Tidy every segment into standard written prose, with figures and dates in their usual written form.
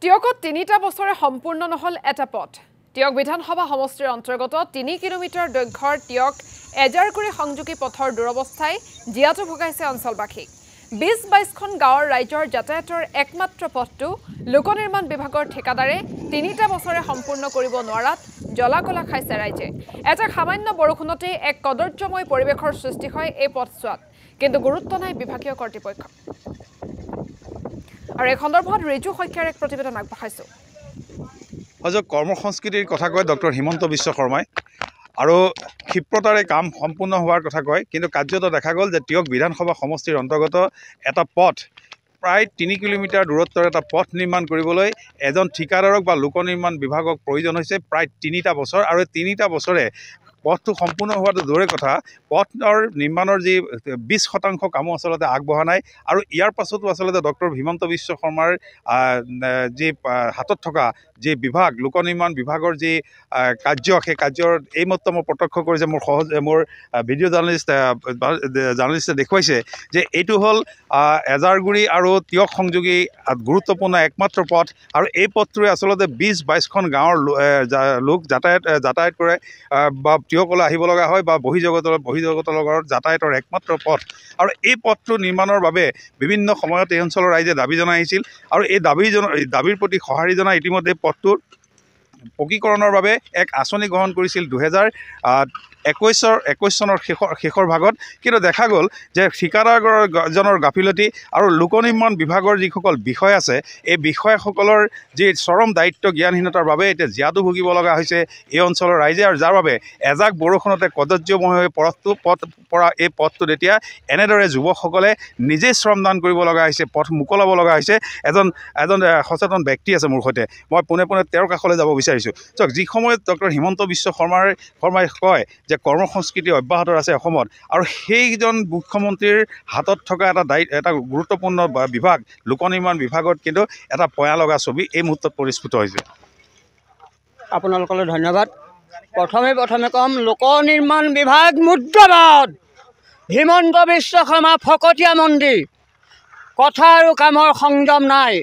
টিয়কত ৩টা বছৰে সম্পূৰ্ণ নহল এটা পথ। টিয়ক বিধানসভা সমষ্টিৰ অন্তৰ্গত ৩ কিলোমিটাৰ দৈৰ্ঘ্যৰ টিয়ক এজাৰকুৰি সংযোগী পথৰ দুৰৱস্থাই জিয়াটো ভগাইছে অঞ্চলবাসীক। ২০-২২খন গাঁৱৰ ৰাইজৰ যাতায়াতৰ একমাত্ৰ পথটো লোক নিৰ্মাণ বিভাগৰ ঠিকাদাৰে ৩টা বছৰে সম্পূৰ্ণ কৰিব নোৱাৰাত জলাকলা খাইছে ৰাইজে। এটা সামান্য বৰষুণতে এক কদৰ্যময় পৰিৱেশৰ সৃষ্টি হয় এই পথছোৱাত, কিন্তু গুৰুত্ব নাই বিভাগীয় কৰ্তৃপক্ষ। আৰু এই সন্দৰ্ভত ৰিজু শইকীয়াৰ এক প্ৰতিবেদন আগবঢ়াইছো। কৰ্মসংস্কৃতিৰ কথা কয় ডক্টৰ হিমন্ত বিশ্ব শৰ্মাই আৰু ক্ষিপ্ৰতাৰে কাম সম্পূৰ্ণ হোৱাৰ কথা কয়, কিন্তু কাৰ্যত দেখা গ'ল যে টিয়ক বিধানসভা সমষ্টিৰ অন্তৰ্গত এটা পথ প্ৰায় ৩ কিলোমিটাৰ দূৰত্বৰ এটা পথ নিৰ্মাণ কৰিবলৈ এজন ঠিকাদাৰক বা লোক নিৰ্মাণ বিভাগক প্ৰয়োজন হৈছে প্ৰায় ৩টা বছৰ, আৰু ৩টা বছৰে পথটো সম্পূৰ্ণ হোৱাটো দূৰে কথা, পথৰ নিৰ্মাণৰ যি ২০% কামো আচলতে আগবঢ়া নাই। আৰু ইয়াৰ পাছতো আচলতে ডক্টৰ হিমন্ত বিশ্ব শৰ্মাৰ যি হাতত থকা যি বিভাগ লোক নিৰ্মাণ বিভাগৰ যি কাৰ্য, সেই কাৰ্যৰ এইমাত্ৰ মই প্ৰত্যক্ষ কৰিছে মোৰ ভিডিঅ' জাৰ্ণালিষ্টে দেখুৱাইছে যে এইটো হ'ল এজাৰগুৰি আৰু টিয়ক সংযোগী গুৰুত্বপূৰ্ণ একমাত্ৰ পথ, আৰু এই পথটোৰে আচলতে ২০-২২খন গাঁৱৰ লোক যাতায়াত কৰে বা টিয়কলৈ আহিব লগা হয় বা বহিৰ্জগতৰ লগত যাতায়াতৰ একমাত্ৰ পথ। আৰু এই পথটো নিৰ্মাণৰ বাবে বিভিন্ন সময়ত এই অঞ্চলৰ ৰাইজে দাবী জনাই আহিছিল, আৰু এই দাবীৰ প্ৰতি সঁহাৰি জনাই ইতিমধ্যে পথটোৰ পকীকৰণৰ বাবে এক আঁচনি গ্ৰহণ কৰিছিল ২০২১ চনৰ শেষৰ ভাগত। কিন্তু দেখা গ'ল যে ঠিকাদাৰজনৰ গাফিলতি আৰু লোক নিৰ্মাণ বিভাগৰ যিসকল বিষয় আছে, এই বিষয়াসকলৰ যি চৰম দায়িত্ব জ্ঞানহীনতাৰ বাবে এতিয়া জিয়াটো ভুগিব লগা হৈছে এই অঞ্চলৰ ৰাইজে, আৰু যাৰ বাবে এজাক বৰষুণতে কদৰ্যময় হৈ পৰা এই পথটোত এতিয়া এনেদৰে যুৱকসকলে নিজেই শ্ৰমদান কৰিব লগা হৈছে, পথ মোকলাব লগা হৈছে। এজন সচেতন ব্যক্তি আছে মোৰ সৈতে, মই পোনে তেওঁৰ কাষলৈ যাব বিচাৰিছোঁ। চাওক, যি সময়ত ডক্টৰ হিমন্ত বিশ্ব শৰ্মাই কয় যে কৰ্মসংস্কৃতি অব্যাহত আছে অসমত, আৰু সেইজন মুখ্যমন্ত্ৰীৰ হাতত থকা এটা গুৰুত্বপূৰ্ণ বিভাগ লোক নিৰ্মাণ বিভাগত কিন্তু এটা পয়া লগা ছবি এই মুহূৰ্তত পৰিস্ফুট হৈছে। আপোনালোকলৈ ধন্যবাদ। প্ৰথমে ক'ম, লোক নিৰ্মাণ বিভাগ মুদ্ৰাবাদ, হিমন্ত বিশ্ব শৰ্মা ফকতীয়া মন্ত্ৰী, কথা আৰু কামৰ সংযম নাই।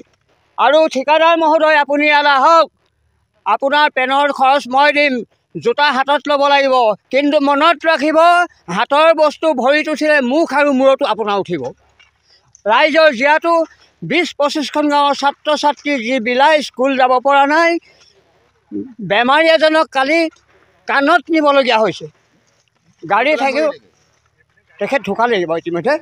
আৰু ঠিকাদাৰ মহোদয়, আপুনি ইয়াত আহক, আপোনাৰ পেনৰ খৰচ মই দিম, জোতা হাতত ল'ব লাগিব, কিন্তু মনত ৰাখিব হাতৰ বস্তু ভৰিত উঠিলে মুখ আৰু মূৰতো আপোনাৰ উঠিব। ৰাইজৰ জিয়াটো ২০-২৫খন গাঁৱৰ ছাত্ৰ ছাত্ৰী যি বিলাই স্কুল যাব পৰা নাই, বেমাৰী এজনক কালি কাণত নিবলগীয়া হৈছে, গাড়ী থাকিও তেখেত ঢুকালেই বাৰু ইতিমধ্যে।